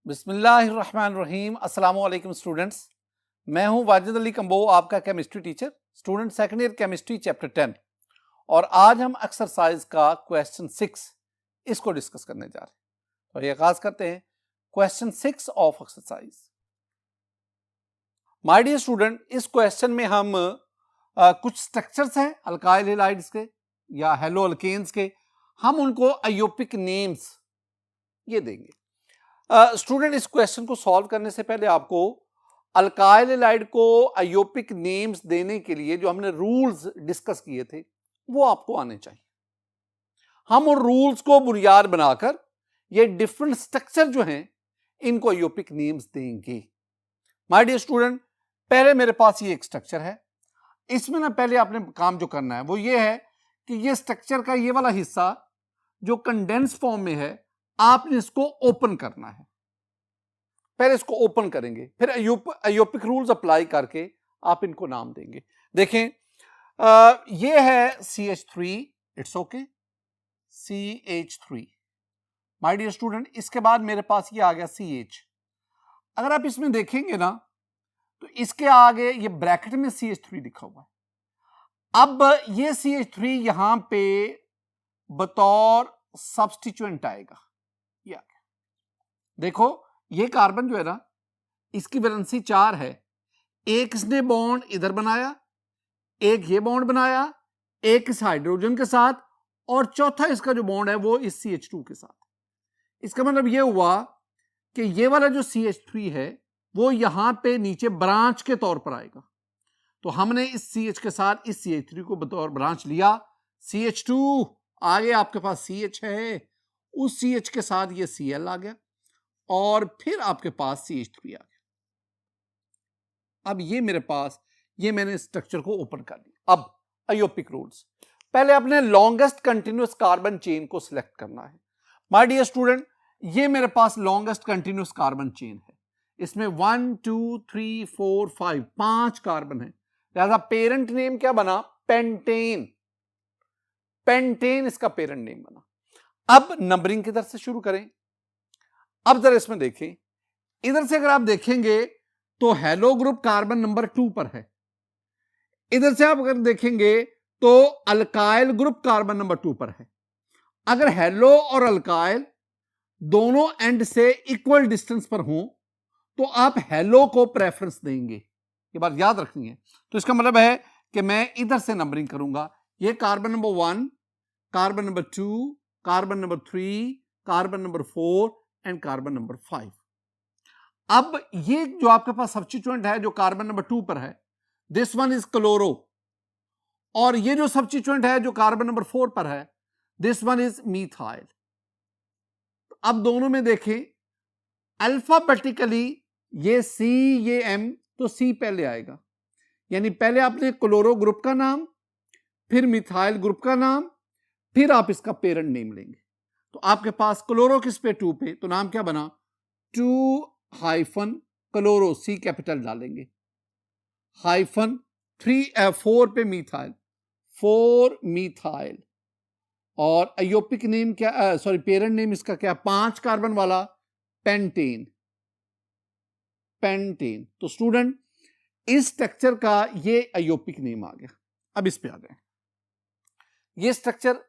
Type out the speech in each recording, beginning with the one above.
बिस्मिल्लाहिर्रहमानिर्रहीम। अस्सलाम वालेकुम स्टूडेंट्स, मैं हूं वाजिद अली कंबो, आपका chemistry teacher, student second year chemistry chapter 10। और आज हम एक्सरसाइज का क्वेश्चन 6 इसको डिस्कस करने जा रहे हैं। तो ये आगाज करते हैं question 6 of exercise. My dear student, इस क्वेश्चन में हम कुछ स्ट्रक्चर्स हैं अल्काइल हैलाइड्स के या हेलो अल्केन्स के, हम उनको आयोपिक नेम्स ये देंगे। स्टूडेंट इस क्वेश्चन को सॉल्व करने से पहले आपको अल्काइल हैलाइड को आयोपिक नेम्स देने के लिए जो हमने रूल्स डिस्कस किए थे वो आपको आने चाहिए। हम उन रूल्स को बुनियाद बनाकर ये डिफरेंट स्ट्रक्चर जो हैं इनको आयोपिक नेम्स देंगे। माय डियर स्टूडेंट, पहले मेरे पास ये एक स्ट्रक्चर है। इसमें ना पहले आपने काम जो करना है वो ये है कि ये स्ट्रक्चर का ये वाला हिस्सा जो कंडेंस फॉर्म में है आपने इसको ओपन करना है। पहले इसको ओपन करेंगे, फिर आयोपिक रूल्स अप्लाई करके आप इनको नाम देंगे। देखें, ये है CH3, it's okay, CH3। My dear student, इसके बाद मेरे पास ये आ गया CH। अगर आप इसमें देखेंगे ना तो इसके आगे ये ब्रैकेट में CH3 लिखा हुआ है। अब ये CH3 यहां पे बतौर सब्स्टिट्यूएंट आएगा। ये आ गया। देखो, ये कार्बन जो है ना इसकी वैलेंसी 4 है। एक इसने बॉन्ड इधर बनाया, एक ये बॉन्ड बनाया, एक इस हाइड्रोजन के साथ, और चौथा इसका जो बॉन्ड है वो इस CH2 के साथ। इसका मतलब ये हुआ कि ये वाला जो CH3 है वो यहां पे नीचे ब्रांच के तौर पर आएगा। तो हमने इस CH के साथ इस CH3 को बतौर ब्रांच लिया। CH2 आगे आपके पास CH है, उस CH के साथ ये Cl आ गया और फिर आपके पास CH3 आ गया। अब ये मेरे पास, ये मैंने स्ट्रक्चर को ओपन कर दिया। अब आयोपिक रूल्स, पहले अपने लॉन्गेस्ट कंटिन्यूअस कार्बन चेन को सिलेक्ट करना है। माय डियर स्टूडेंट, ये मेरे पास लॉन्गेस्ट कंटिन्यूअस कार्बन चेन है। इसमें 1 2 3 4 5 5 कार्बन है। लिहाजा पेरेंट नेम क्या बना? पेंटेन। पेंटेन इसका पेरेंट नेम बना। अब नंबरिंग किधर से शुरू करें? अब जरा इसमें देखें, इधर से अगर आप देखेंगे तो हेलो ग्रुप कार्बन नंबर 2 पर है। इधर से आप अगर देखेंगे तो अल्काइल ग्रुप कार्बन नंबर 2 पर है। अगर हेलो और अल्काइल दोनों एंड से इक्वल डिस्टेंस पर हो तो आप हेलो को प्रेफरेंस देंगे। ये बात याद रखनी है। तो इसका मतलब है कि मैं इधर से नंबरिंग करूंगा। ये carbon number 1, carbon number 2, carbon number 3, carbon number 4 and carbon number 5। अब ये जो आपके पास सब्स्टिट्यूएंट है जो कार्बन नंबर 2 पर है, दिस वन इज क्लोरो, और ये जो सब्स्टिट्यूएंट है जो कार्बन नंबर 4 पर है, दिस वन इज मीथाइल। अब दोनों में देखें, अल्फाबेटिकली ये C, ये M, तो C पहले आएगा। यानी पहले आपने क्लोरो ग्रुप का नाम, फिर मिथाइल ग्रुप का नाम, फिर आप इसका पेरेंट नेम लेंगे। तो आपके पास क्लोरो किस पे? 2 पे, तो नाम क्या बना? 2 क्लोरो, C कैपिटल डालेंगे, हाइफन 4 पे मिथाइल, 4 मिथाइल। और आयोपिक नेम क्या, सॉरी पेरेंट नेम इसका क्या? 5 कार्बन वाला पेंटेन। पेंटेन। तो स्टूडेंट इस स्ट्रक्चर का ये आयोपिक नेम आ गया। अब इस पे आ गए। ये स्ट्रक्चर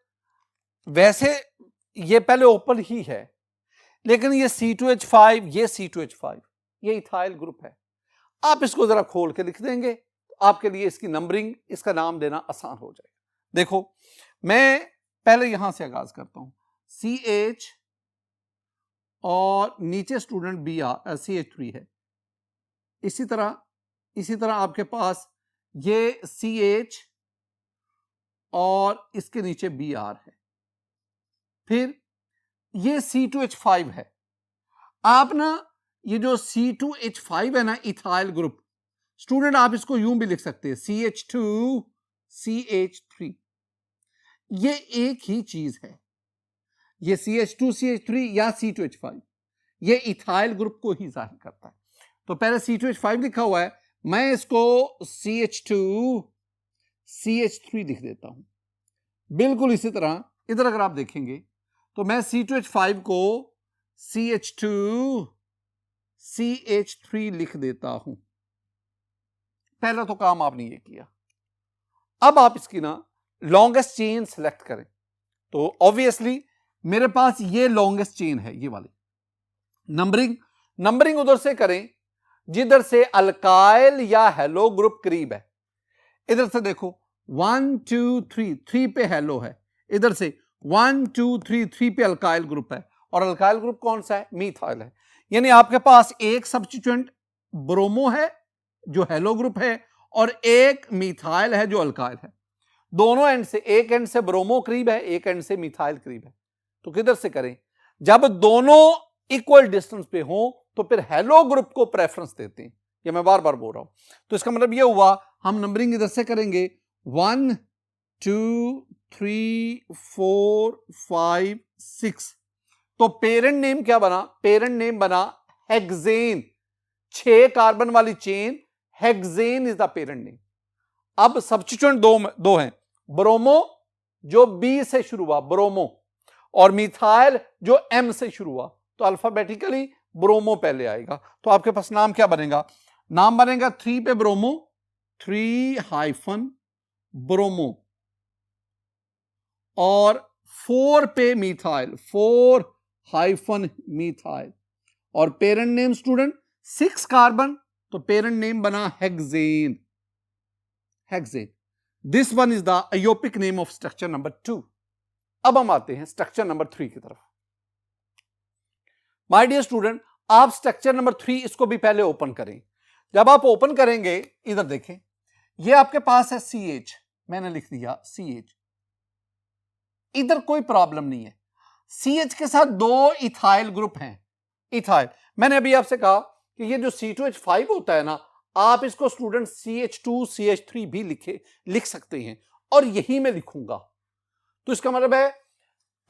वैसे ये पहले ओपन ही है, लेकिन ये C2H5, ये C2H5, ये इथाइल ग्रुप है। आप इसको जरा खोल के लिख देंगे तो आपके लिए इसकी नंबरिंग, इसका नाम देना आसान हो जाएगा। देखो, मैं पहले यहां से आगाज करता हूं। CH और नीचे स्टूडेंट CH3 है। इसी तरह आपके पास ये CH और इसके नीचे Br है। फिर ये C2H5 है। आप ना ये जो C2H5 है ना, इथाइल ग्रुप, स्टूडेंट आप इसको यूं भी लिख सकते हैं, CH2 CH3। ये एक ही चीज है। ये CH2 CH3 या C2H5 ये इथाइल ग्रुप को ही जाहिर करता है। तो पहले C2H5 लिखा हुआ है, मैं इसको CH2 CH3 लिख देता हूं। बिल्कुल इसी तरह इधर अगर आप देखेंगे तो मैं C2H5 को CH2 CH3 लिख देता हूं। पहला तो काम आपने ये किया। अब आप इसकी ना लॉन्गेस्ट चेन सेलेक्ट करें। तो ऑब्वियसली मेरे पास ये लॉन्गेस्ट चेन है, ये वाली। नंबरिंग उधर से करें जिधर से अल्काइल या हेलो ग्रुप करीब है। इधर से देखो 1 2 3, 3 पे हेलो है, इधर से 1 2 3, 3 पे अल्काइल ग्रुप है, और अल्काइल ग्रुप कौन सा है? मीथाइल है। यानी आपके पास एक सब्स्टिट्यूएंट ब्रोमो है जो हेलो ग्रुप है, और एक मीथाइल है जो अल्काइल है। दोनों एंड से, एक एंड से ब्रोमो करीब है, एक एंड से मीथाइल करीब है। तो किधर से करें? जब दोनों इक्वल डिस्टेंस पे हो तो फिर हेलो ग्रुप को प्रेफरेंस देते हैं। ये मैं बार बार बोल रहा हूं। तो इसका मतलब ये हुआ, हम नंबरिंग इधर से करेंगे 1 2 3 4 5 6। तो पेरेंट नेम क्या बना? पेरेंट नेम बना हेक्सेन। 6 कार्बन वाली chain, hexane is the parent name. अब सब्स्टिट्यूएंट दो हैं, ब्रोमो जो बी से शुरू हुआ, ब्रोमो, और मिथाइल जो एम से शुरू हुआ। तो अल्फाबेटिकली ब्रोमो पहले आएगा। तो आपके पास नाम क्या बनेगा? नाम बनेगा 3 पे ब्रोमो, 3 ब्रोमो, और 4 पे मिथाइल, 4 मिथाइल, और पेरेंट नेम स्टूडेंट 6 कार्बन, तो पेरेंट नेम बना hexane. Hexane, this one is the IUPAC name of structure number 2। अब हम आते हैं स्ट्रक्चर नंबर 3 की तरफ। माय डियर स्टूडेंट, आप स्ट्रक्चर नंबर 3 इसको भी पहले ओपन करें। जब आप ओपन करेंगे, इधर देखें, ये आपके पास है CH, मैंने लिख दिया CH। इधर कोई प्रॉब्लम नहीं है। CH के साथ 2 इथाइल ग्रुप हैं। इथाइल, मैंने अभी आपसे कहा कि ये जो C2H5 होता है ना, आप इसको स्टूडेंट CH2 CH3 भी लिख सकते हैं, और यही मैं लिखूंगा। तो इसका मतलब है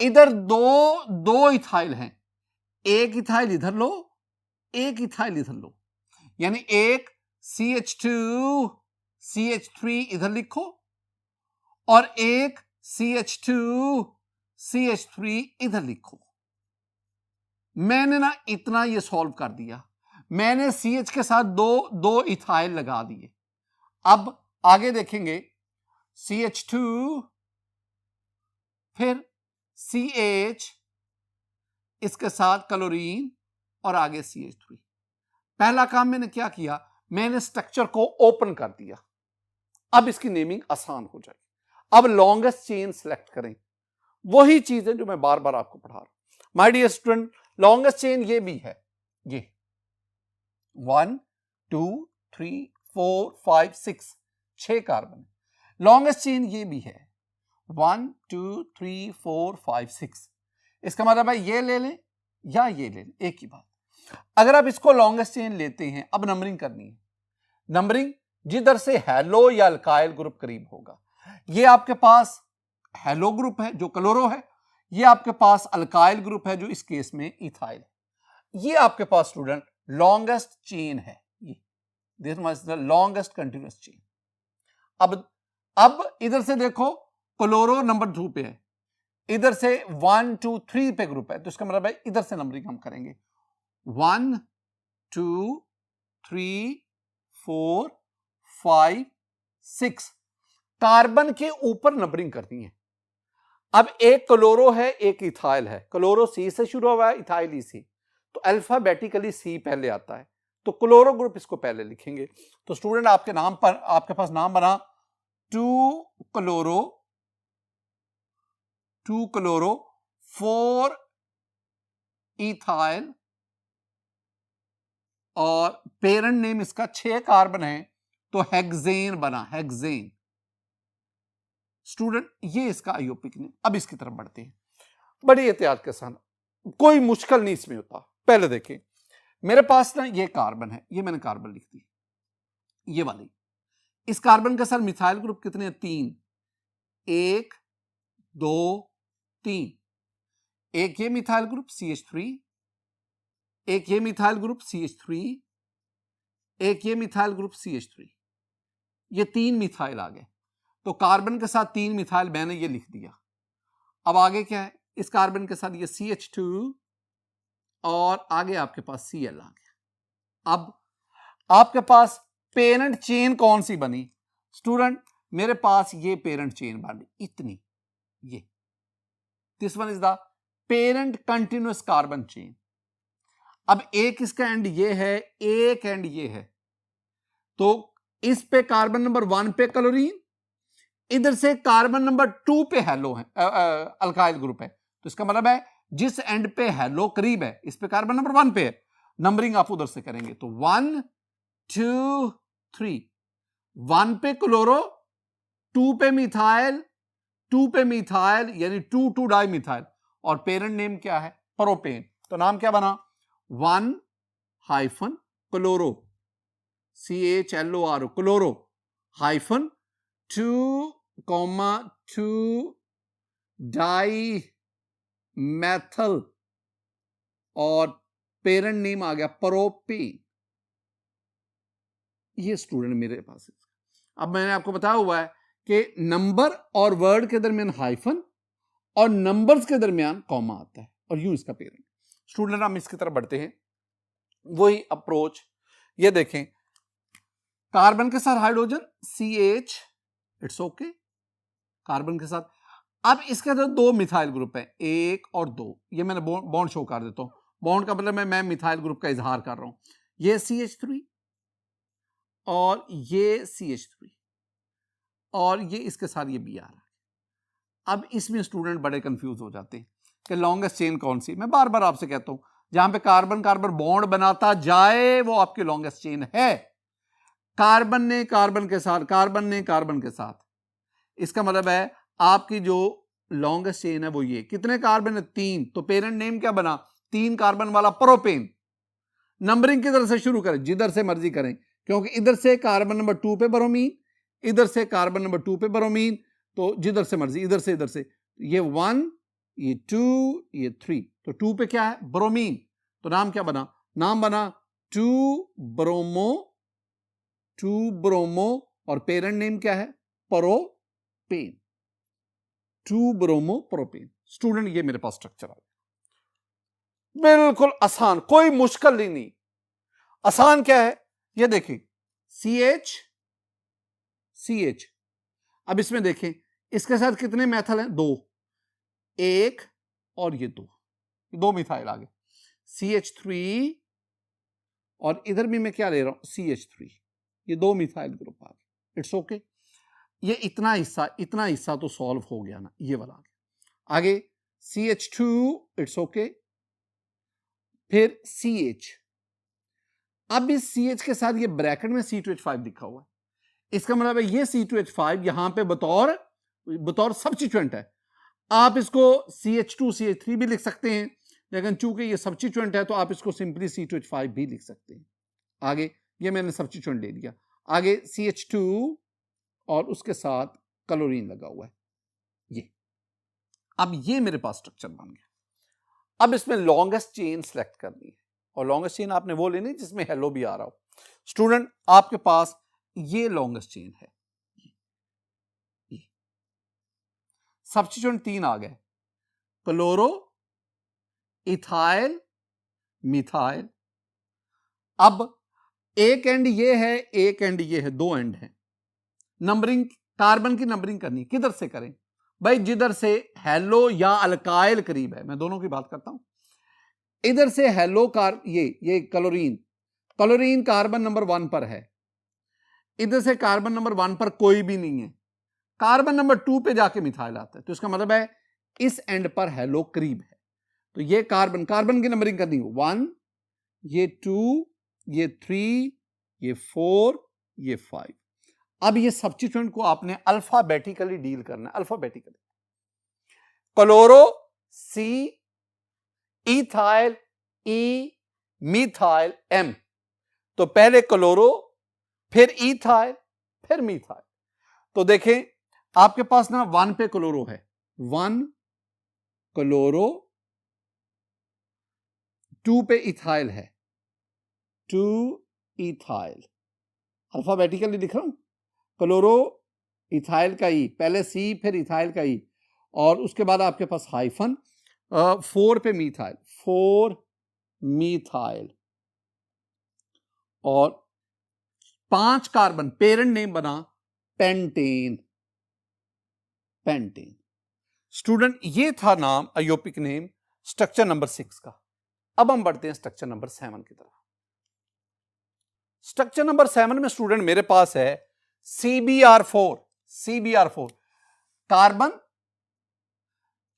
इधर दो इथाइल हैं, एक इथाइल इधर लो, एक इथाइल इधर लो, यानी एक CH2 CH3 इधर लिखो, और एक CH2 CH3 इधर लिखो। मैंने ना इतना ये सॉल्व कर दिया। मैंने CH के साथ दो इथाइल लगा दिए। अब आगे देखेंगे, CH2 फिर CH, इसके साथ क्लोरीन, और आगे CH3। पहला काम मैंने क्या किया? मैंने स्ट्रक्चर को ओपन कर दिया। अब इसकी नेमिंग आसान हो जाएगी। अब लॉन्गेस्ट चेन सेलेक्ट करें। वही चीज है जो मैं बार बार आपको पढ़ा रहा हूं। My dear student, longest chain ये भी है, ये 1 2 3 4 5 6 कार्बन। लॉन्गेस्ट चेन ये भी है 1 2 3 4 5 6। इसका मतलब है ये ले लें या ये ले लें, एक ही बात। अगर आप इसको लॉन्गेस्ट चेन लेते हैं, अब नंबरिंग करनी है। नंबरिंग जिधर से हेलो या अल्काइल ग्रुप करीब होगा। ये आपके पास हेलो ग्रुप है जो क्लोरो है, ये आपके पास अल्काइल ग्रुप है जो इस केस में इथाइल है। ये आपके पास स्टूडेंट लॉन्गेस्ट चेन है, ये this is the longest continuous chain. अब इधर से देखो, क्लोरो नंबर 2 पे है, इधर से 1 2 3 पे ग्रुप है, तो इसका मतलब है इधर से नंबरिंग हम करेंगे 1 2 3 4 5 6। कार्बन के ऊपर नंबरिंग करनी है। अब एक क्लोरो है, एक इथाइल है। क्लोरो C से शुरू हुआ है, इथाइल E से, तो अल्फाबेटिकली C पहले आता है, तो क्लोरो ग्रुप इसको पहले लिखेंगे। तो स्टूडेंट आपके नाम पर, आपके पास नाम बना 2 क्लोरो 4 इथाइल, और पेरेंट नेम इसका 6 कार्बन है, तो हेक्सेन बना, हेक्सेन। स्टूडेंट ये इसका आयोपिक नेम। अब इसकी तरफ बढ़ते हैं, बड़ी एहतियात के साथ, कोई मुश्किल नहीं इसमें होता। पहले देखें, मेरे पास ना ये कार्बन है, ये मैंने कार्बन लिख दी, ये वाली। इस कार्बन के साथ मिथाइल ग्रुप कितने हैं? 3, 1 2 3। एक ये मिथाइल ग्रुप CH3, एक ये मिथाइल ग्रुप CH3, एक ये मिथाइल ग्रुप CH3। ये 3 मिथाइल आ गए। तो कार्बन के साथ 3 मिथाइल मैंने ये लिख दिया। अब आगे क्या है? इस कार्बन के साथ ये CH2, और आगे आपके पास Cl आ गया। अब आपके पास पेरेंट चेन कौन सी बनी? स्टूडेंट मेरे पास ये पेरेंट चेन बनी इतनी, ये this one is the parent continuous carbon chain. अब एक इसका एंड ये है, एक एंड ये है, तो इस पे कार्बन नंबर 1 पे क्लोरीन, इधर से कार्बन नंबर 2 पे हेलो है, अल्काइल ग्रुप है। तो इसका मतलब है जिस एंड पे हेलो करीब है इस पे कार्बन नंबर 1 पे है, नंबरिंग आप उधर से करेंगे तो 1 2 3, 1 पे क्लोरो, 2 पे मिथाइल, 2 पे मिथाइल यानी 2 डाई मिथाइल, और पेरेंट नेम क्या है? प्रोपेन। तो नाम क्या बना? 1 hyphen chloro, CHLORO chloro hyphen 2 dimethyl, और पेरेंट नेम आ गया प्रोपेन। ये स्टूडेंट मेरे पास है। अब मैंने आपको बताया हुआ है कि नंबर और वर्ड के दरमियान हाइफन और नंबर्स के दरमियान कॉमा आता है, और यूं इसका पेरेंट। स्टूडेंट हम इसकी तरफ बढ़ते हैं, वही अप्रोच। ये देखें, कार्बन के साथ hydrogen CH, it's okay, carbon के साथ। अब इसके अंदर 2 मिथाइल ग्रुप है, 1 और 2। ये मैंने बॉन्ड शो कर देता हूं। बॉन्ड का मतलब मैं मिथाइल ग्रुप का इजहार कर रहा हूं। ये CH3 और ये CH3, और ये इसके साथ ये Br है। अब इसमें स्टूडेंट बड़े कंफ्यूज हो जाते हैं कि लॉन्गेस्ट चेन कौन सी। मैं बार बार आपसे कहता हूं, जहां पे कार्बन कार्बन बॉन्ड बनाता जाए वो आपकी लॉन्गेस्ट चेन है। कार्बन ने कार्बन के साथ, कार्बन ने कार्बन के साथ, इसका मतलब है आपकी जो लॉन्गेस्ट चेन है वो ये। कितने कार्बन है? 3। तो पेरेंट नेम क्या बना? 3 कार्बन वाला प्रोपेन। नंबरिंग किधर से शुरू करें? जिधर से मर्जी करें, क्योंकि इधर से कार्बन नंबर 2 पे ब्रोमीन, इधर से कार्बन नंबर 2 पे ब्रोमीन, तो जिधर से मर्जी, इधर से इधर से। ये 1, ये 2, ये 3, तो 2 पे क्या है? ब्रोमीन। तो नाम क्या बना? नाम बना 2 ब्रोमो, और पेरेंट नेम क्या है? प्रोपेन। 2 bromo propane. स्टूडेंट ये मेरे पास स्ट्रक्चर आ गया, बिल्कुल आसान, कोई मुश्किल ही नहीं। आसान क्या है? ये देखें, CH। अब इसमें देखें, इसके साथ कितने मेथल हैं? 2, 1 और ये 2 मिथाइल आ गए। CH3, और इधर भी मैं क्या ले रहा हूं? CH3, ये 2 मिथाइल ग्रुप आ गए। It's okay. ये इतना हिस्सा तो सॉल्व हो गया ना, ये वाला आ गया। आगे CH2, इट्स ओके। फिर CH। अब इस CH के साथ ये ब्रैकेट में C2H5 लिखा हुआ है, इसका मतलब है ये C2H5 यहां पे बतौर सब्स्टिट्यूएंट है। आप इसको CH2 CH3 भी लिख सकते हैं, लेकिन चूंकि ये सब्स्टिट्यूएंट है तो आप इसको सिंपली C2H5 भी लिख सकते हैं। आगे ये मैंने सब्स्टिट्यूएंट ले लिया। आगे CH2 और उसके साथ क्लोरीन लगा हुआ है, ये। अब ये मेरे पास स्ट्रक्चर बन गया। अब इसमें लॉन्गेस्ट चेन सेलेक्ट करनी है, और लॉन्गेस्ट चेन आपने वो लेनी जिसमें हेलो भी आ रहा हो। स्टूडेंट आपके पास ये लॉन्गेस्ट चेन है, ये सब्स्टिट्यूएंट 3 आ गए, क्लोरो, इथाइल, मिथाइल। अब एक एंड ये है, एक एंड ये है, 2 एंड है। नंबरिंग, कार्बन की नंबरिंग करनी, किधर से करें भाई? जिधर से हेलो या अल्काइल करीब है, मैं दोनों की बात करता हूं। इधर से हेलो ये क्लोरीन कार्बन नंबर 1 पर है, इधर से कार्बन नंबर 1 पर कोई भी नहीं है, कार्बन नंबर 2 पे जाके मिथाइल आता है, तो इसका मतलब है इस एंड पर हेलो करीब है। तो ये कार्बन की नंबरिंग करनी है, 1, ये 2, ये 3, ये 4, ये 5। अब ये सब्स्टिट्यूएंट को आपने अल्फाबेटिकली डील करना है, alphabetically. Chloro C, ethyl E, methyl M। तो पहले क्लोरो, फिर इथाइल, फिर मिथाइल। तो देखें आपके पास ना 1 पे क्लोरो है, 1 क्लोरो, 2 पे इथाइल है, 2 इथाइल। अल्फाबेटिकली लिख रहा हूं, क्लोरो, इथाइल का ई, पहले C फिर इथाइल का ई, और उसके बाद आपके पास हाइफन, 4 पे मिथाइल, 4 मिथाइल, और 5 कार्बन, पेरेंट नेम बना पेंटेन। पेंटेन। स्टूडेंट ये था नाम अयोपिक नेम स्ट्रक्चर नंबर 6 का। अब हम बढ़ते हैं स्ट्रक्चर नंबर 7 की तरफ। स्ट्रक्चर नंबर 7 में स्टूडेंट मेरे पास है CbR4। CbR4 कार्बन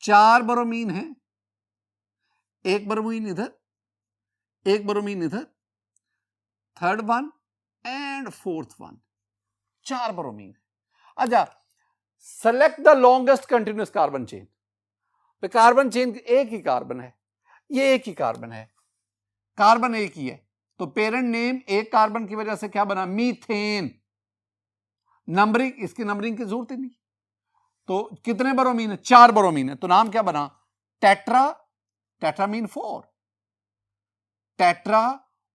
4 ब्रोमीन है, 1 ब्रोमीन इधर, 1 ब्रोमीन इधर, third one and fourth one, 4 bromine. अच्छा, select the longest continuous carbon chain. Carbon chain एक ही कार्बन है, ये एक ही कार्बन है, कार्बन एक ही है, तो पेरेंट नेम एक कार्बन की वजह से क्या बना, मीथेन। नंबरिंग, इसकी नंबरिंग की जरूरत ही नहीं। तो कितने ब्रोमीन है, 4 ब्रोमीन है, तो नाम क्या बना, tetra. Tetra mean 4, tetra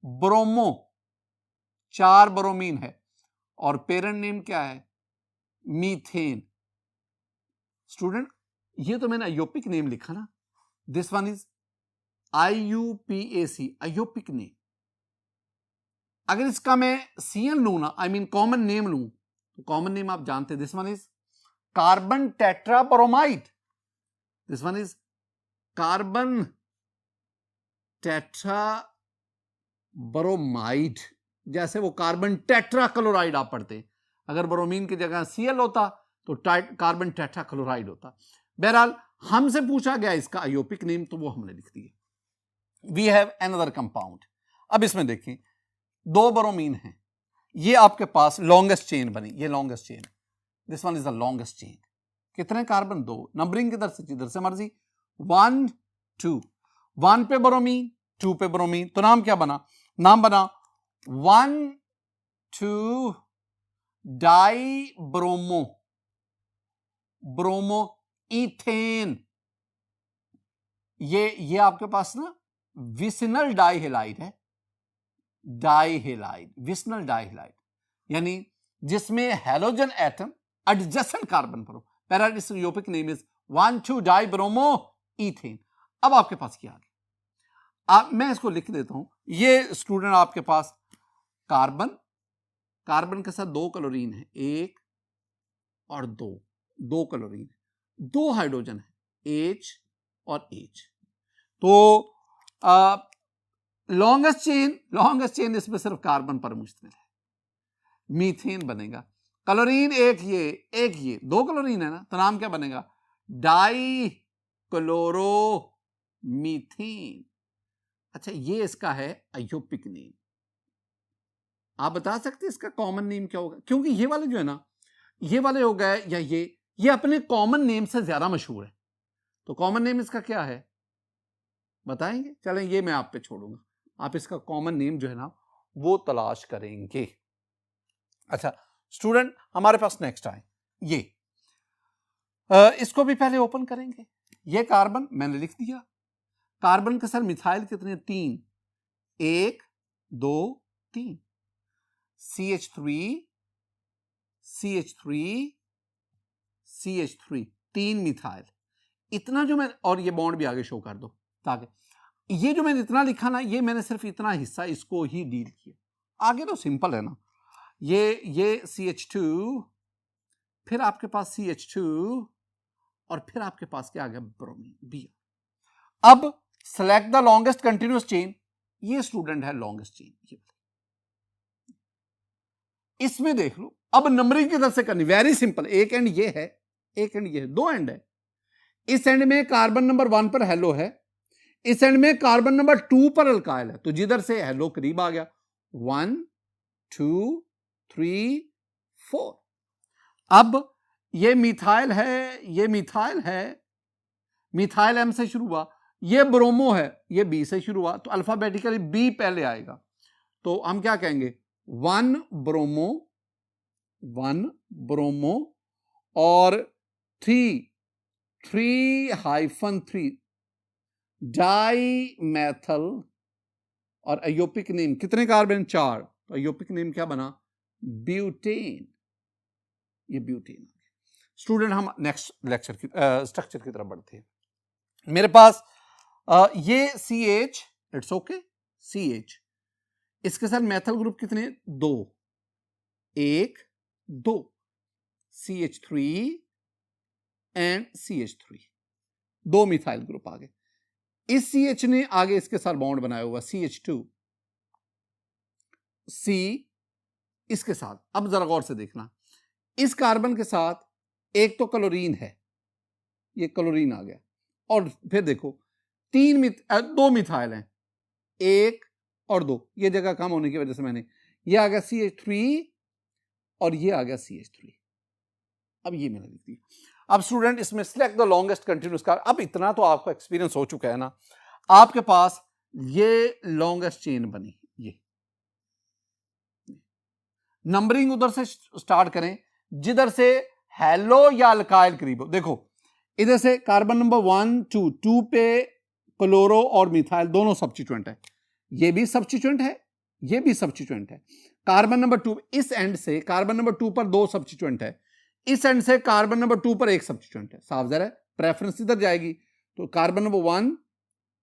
bromo, 4 bromine है, और पेरेंट नेम क्या है, मीथेन। स्टूडेंट ये तो मैंने अयोपिक नेम लिखा ना, this one is IUPAC, IUPAC name. अगर इसका मैं CN लू ना, आई मीन कॉमन नेम लू, तो कॉमन नेम आप जानते हैं, this one is carbon tetrabromide, this one is carbon tetrabromide. जैसे वो कार्बन टेट्राक्लोराइड आप पढ़ते हैं, अगर ब्रोमीन की जगह Cl होता तो कार्बन टेट्राक्लोराइड होता। बहरहाल हमसे पूछा गया इसका अयोपिक नेम, तो वो हमने लिख दिया। We have another compound. अब इसमें देखिए 2 ब्रोमीन है, ये आपके पास लॉन्गेस्ट चेन बनी, ये longest chain, this one is the longest chain. कितने कार्बन, 2, नंबरिंग किधर से जिधर से मर्जी, 1 2, 1 पे ब्रोमीन, 2 पे ब्रोमीन, तो नाम क्या बना, नाम बना 1 2 डाई ब्रोमो, ब्रोमो इथेन। ये आपके पास ना विसिनल डाइहेलाइड है, डाइहेलाइड, विसिनल डाइहेलाइड, यानी जिसमें हैलोजन एटम एडजेसेंट कार्बन पर हो। पैराडिस IUPAC name is 1 2 dibromoethane. अब आपके पास क्या आ गया, मैं इसको लिख देता हूं। ये स्टूडेंट आपके पास कार्बन, कार्बन के साथ 2 क्लोरीन है, 1 और 2 क्लोरीन, 2 हाइड्रोजन है, H और H। तो लॉन्गेस्ट चेन इसमें सिर्फ कार्बन पर मुश्तमिल है, मीथेन बनेगा। क्लोरीन एक ये 2 क्लोरीन है ना, तो नाम क्या बनेगा, डाई क्लोरो मीथेन। अच्छा, ये इसका है अयोपिक नेम। आप बता सकते हैं इसका कॉमन नेम क्या होगा, क्योंकि ये वाले जो है ना, ये वाले हो गए या ये अपने कॉमन नेम से ज्यादा मशहूर है, तो कॉमन नेम इसका क्या है बताएंगे। चलें, ये मैं आप पे छोड़ूंगा, आप इसका कॉमन नेम जो है ना वो तलाश करेंगे। अच्छा स्टूडेंट, हमारे पास नेक्स्ट आए, ये इसको भी पहले ओपन करेंगे। ये कार्बन मैंने लिख दिया, कार्बन के साथ मिथाइल कितने, 3, 1 2 3, CH3 3 मिथाइल, इतना जो मैं, और ये बॉन्ड भी आगे शो कर दो, ताकि ये जो मैंने इतना लिखा ना, ये मैंने सिर्फ इतना हिस्सा इसको ही डील किया, आगे तो सिंपल है ना। ये CH2, फिर आपके पास CH2, और फिर आपके पास क्या आ गया, ब्रोमीन, Br। अब select the longest continuous chain, ये स्टूडेंट है लॉन्गेस्ट चेन, ये इसमें देख लो। अब नंबरिंग किधर से करनी, वेरी सिंपल, एक एंड ये है, एक एंड ये है, 2 एंड है। इस एंड में कार्बन नंबर 1 पर हेलो है, इस एंड में कार्बन नंबर 2 पर अल्काइल है, तो जिधर से हेलो करीब आ गया, 1 2 3 4। अब ये मिथाइल है, ये मिथाइल है, मिथाइल M से शुरू हुआ, ये ब्रोमो है, ये B से शुरू हुआ, तो अल्फाबेटिकली B पहले आएगा, तो हम क्या कहेंगे, 1 ब्रोमो और 3 डाई मैथल, और अयोपिक नेम कितने कार्बन, 4, तो अयोपिक नेम क्या बना, ब्यूटेन, ये ब्यूटेन। स्टूडेंट हम नेक्स्ट लेक्चर की स्ट्रक्चर की तरफ बढ़ते हैं। मेरे पास ये CH, इट्स ओके, CH, इसके साथ मेथल ग्रुप कितने? 2, 1 2, CH3 and CH3, 2 methyl group आ गए। इस CH ने आगे इसके साथ बॉन्ड बनाया हुआ CH2, C इसके साथ। अब जरा गौर से देखना, इस कार्बन के साथ एक तो क्लोरीन है, ये क्लोरीन आ गया, और फिर देखो 2 मिथाइल हैं, 1 और 2, ये जगह कम होने की वजह से मैंने, ये आ गया CH3 और ये आ गया CH3। अब ये मैंने लिख दिया। अब स्टूडेंट इसमें select the longest continuous carbon. अब इतना तो आपको एक्सपीरियंस हो चुका है ना, आपके पास ये लॉन्गेस्ट चेन बनी, ये नंबरिंग उधर से स्टार्ट करें जिधर से हेलो या अल्काइल करीब हो। देखो इधर से कार्बन नंबर 1 2 पे क्लोरो और मिथाइल दोनों सब्स्टिट्यूएंट है, ये भी सब्स्टिट्यूएंट है, ये भी सब्स्टिट्यूएंट है। कार्बन नंबर 2 इस एंड से कार्बन नंबर 2 पर 2 सब्स्टिट्यूएंट है, इस एंड से कार्बन नंबर 2 पर 1 सब्स्टिट्यूएंट है। साफ जरा प्रेफरेंस इधर जाएगी, तो कार्बन नंबर 1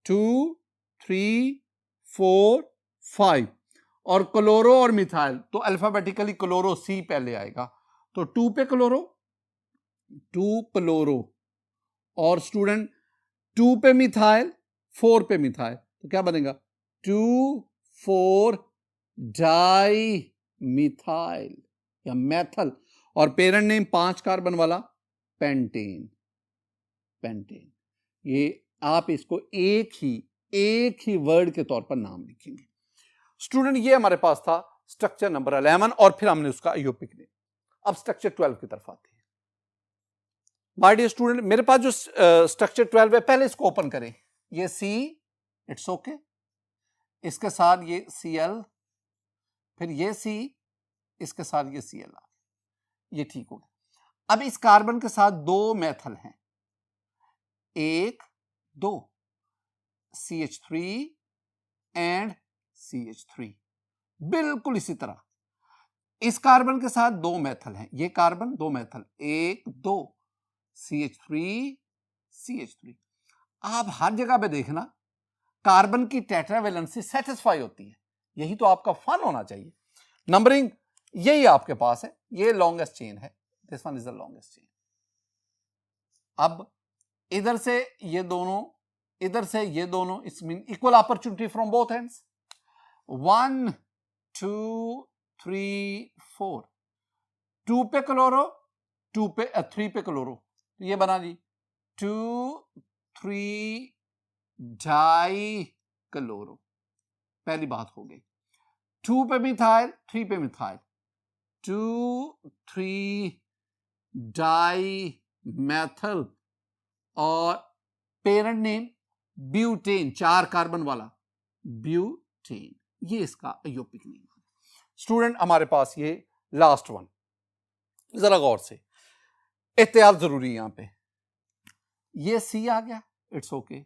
2 3 4 5 और क्लोरो और मिथाइल तो अल्फाबेटिकली क्लोरो C पहले आएगा, तो 2 पे क्लोरो, 2 क्लोरो और स्टूडेंट 2 पे मिथाइल, 4 पे मिथाइल, तो क्या बनेगा 2 4 डाई मिथाइल या मेथल, और पेरेंट नेम 5 कार्बन वाला पेंटेन, पेंटेन। ये आप इसको एक ही वर्ड के तौर पर नाम लिखेंगे। स्टूडेंट ये हमारे पास था स्ट्रक्चर नंबर 11 और फिर हमने उसका आयोपिक नेम। अब स्ट्रक्चर 12 की तरफ आते हैं। माय डियर स्टूडेंट, मेरे पास जो स्ट्रक्चर 12 है, पहले इसको ओपन करें। ये C, इट्स ओके, इसके साथ ये Cl, फिर ये C, इसके साथ ये Cl, ये ठीक हो गया। अब इस कार्बन के साथ 2 मेथल हैं, 1 2 CH3 एंड CH3। बिल्कुल इसी तरह इस कार्बन के साथ 2 मेथल हैं, ये कार्बन 2 मेथल, 1 2 CH3 CH3। आप हर जगह पे देखना कार्बन की टेट्रावैलेंसी सेटिस्फाई होती है, यही तो आपका फन होना चाहिए। नंबरिंग यही आपके पास है, ये लॉन्गेस्ट चेन है, this one is the longest chain. अब इधर से ये दोनों, इधर से ये दोनों, it's mean equal opportunity from both ends. 1 2 3 4, 2 पे क्लोरो, 3 पे क्लोरो, तो ये बना जी 2 3 डाई क्लोरो, पहली बात हो गई। 2 पे मिथाइल, 3 पे मिथाइल, 2 3 डाई मैथल, और पेरेंट नेम ब्यूटेन, 4 कार्बन वाला ब्यूटेन, ये इसका आयोपिक नेम है। स्टूडेंट हमारे पास ये लास्ट वन, जरा गौर से, एहतियात जरूरी है यहां पे। ये C आ गया, इट्स ओके,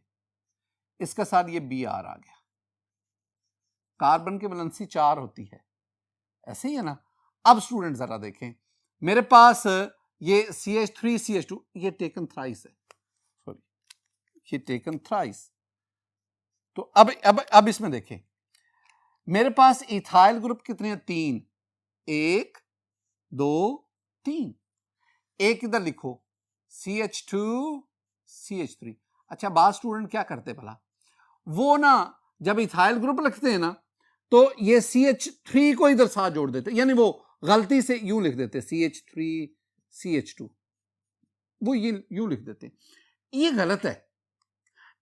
इसके साथ ये Br आ गया। कार्बन की वैलेंसी 4 होती है, ऐसे ही है ना। अब स्टूडेंट जरा देखें, मेरे पास ये CH3 CH2, ये टेकन थ्राइस है, सॉरी ये टेकन थ्राइस। तो अब इसमें देखें, मेरे पास इथाइल ग्रुप कितने हैं? 3, 1 2 3, एक इधर लिखो CH2 CH3। अच्छा बात स्टूडेंट क्या करते भला, वो ना जब इथाइल ग्रुप लिखते हैं ना, तो ये CH3 को इधर साथ जोड़ देते, यानी वो गलती से यूं लिख देते CH3 CH2, वो ये यूं लिख देते, ये गलत है,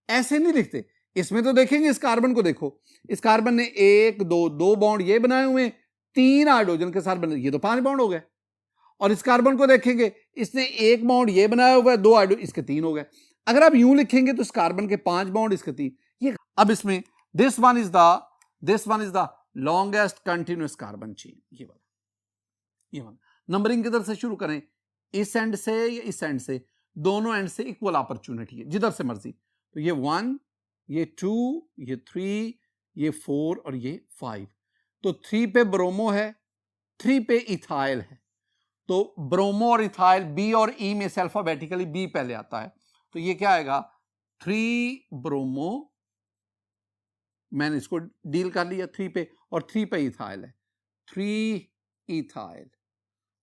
ऐसे नहीं लिखते। इसमें तो देखेंगे, इस कार्बन को देखो, इस कार्बन ने 1 2 बॉन्ड ये बनाए हुए, 3 हाइड्रोजन के साथ बने, ये तो 5 बॉन्ड हो गए। और इस कार्बन को देखेंगे, इसने 1 बॉन्ड ये बनाया हुआ है, 2 हाइड्रोजन, इसके 3 हो गए। अगर आप यूं लिखेंगे तो इस कार्बन के 5 बॉन्ड, इसके 3, ये। अब इसमें this one is the longest continuous carbon chain, ये वाला। नंबरिंग किधर से शुरू करें, इस एंड से या इस एंड से, दोनों एंड से इक्वल अपॉर्चुनिटी है, जिधर से मर्जी। तो ये 1, ये 2, ये 3, ये 4 और ये 5। तो 3 पे ब्रोमो है, 3 पे इथाइल है, तो ब्रोमो और इथाइल B और E में से अल्फाबेटिकली B पहले आता है, तो ये क्या आएगा 3 ब्रोमो मैंने इसको डील कर लिया 3 पे, और 3 पे इथाइल है, 3 इथाइल।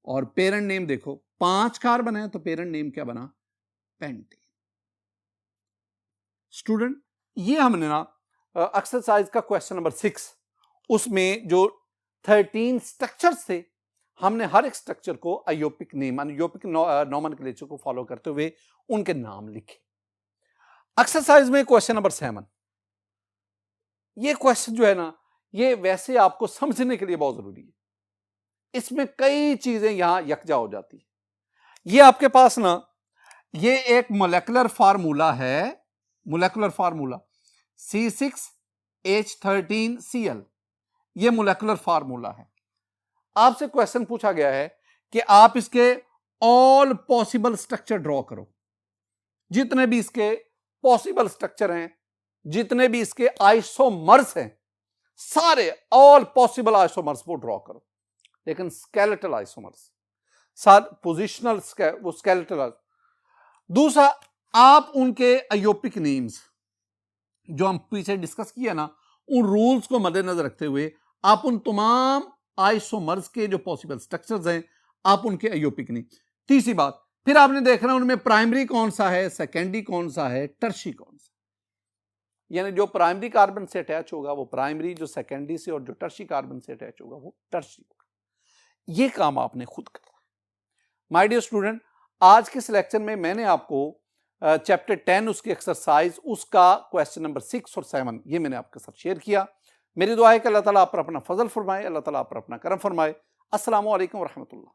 और पेरेंट नेम देखो 5 कार्बन है तो पेरेंट नेम क्या बना, पेंटेन। स्टूडेंट ये हमने ना एक्सरसाइज का क्वेश्चन नंबर 6, उसमें जो 13 स्ट्रक्चर्स थे, हमने हर एक स्ट्रक्चर को आयोपिक नेम, आयोपिक नोमेनक्लेचर को फॉलो करते हुए उनके नाम लिखे। एक्सरसाइज में क्वेश्चन नंबर 7, ये क्वेश्चन जो है ना, ये वैसे आपको समझने के लिए बहुत जरूरी है, इसमें कई चीजें यहां यकजा हो जाती है। ये आपके पास ना, ये एक मोलेकुलर फार्मूला है, मोलेकुलर फार्मूला C6H13Cl, ये मोलेकुलर फार्मूला है। आपसे क्वेश्चन पूछा गया है कि आप इसके ऑल पॉसिबल स्ट्रक्चर ड्रॉ करो, जितने भी इसके पॉसिबल स्ट्रक्चर हैं, जितने भी इसके आइसोमर्स हैं, सारे ऑल पॉसिबल आइसोमर्स वो ड्रॉ करो, लेकिन स्केलेटल आइसोमर्स, साथ पोजिशनल वो स्केलेटल। दूसरा, आप उनके आयोपिक नेम्स जो हम पीछे डिस्कस किया ना, उन रूल्स को मद्देनजर रखते हुए आप उन तमाम आइसोमर्स के जो पॉसिबल स्ट्रक्चर्स हैं, आप उनके आयोपिक नेम। तीसरी बात, फिर आपने देखना उनमें प्राइमरी कौन सा है, सेकेंडरी कौन सा है, टर्शी कौन सा, यानी जो प्राइमरी कार्बन से अटैच होगा वो प्राइमरी, जो सेकेंडरी से और जो टर्शी कार्बन से अटैच होगा वो टर्शी होगा। ये काम आपने खुद करना है। माय डियर स्टूडेंट, आज के सिलेक्शन में मैंने आपको चैप्टर 10 उसकी एक्सरसाइज, उसका क्वेश्चन नंबर 6 और 7 ये मैंने आपके साथ शेयर किया। मेरी दुआ है कि अल्लाह ताला आप पर अपना फजल फरमाए, अल्लाह ताला आप पर अपना करम फरमाए। अस्सलामु अलैकुम व रहमतुल्लाह।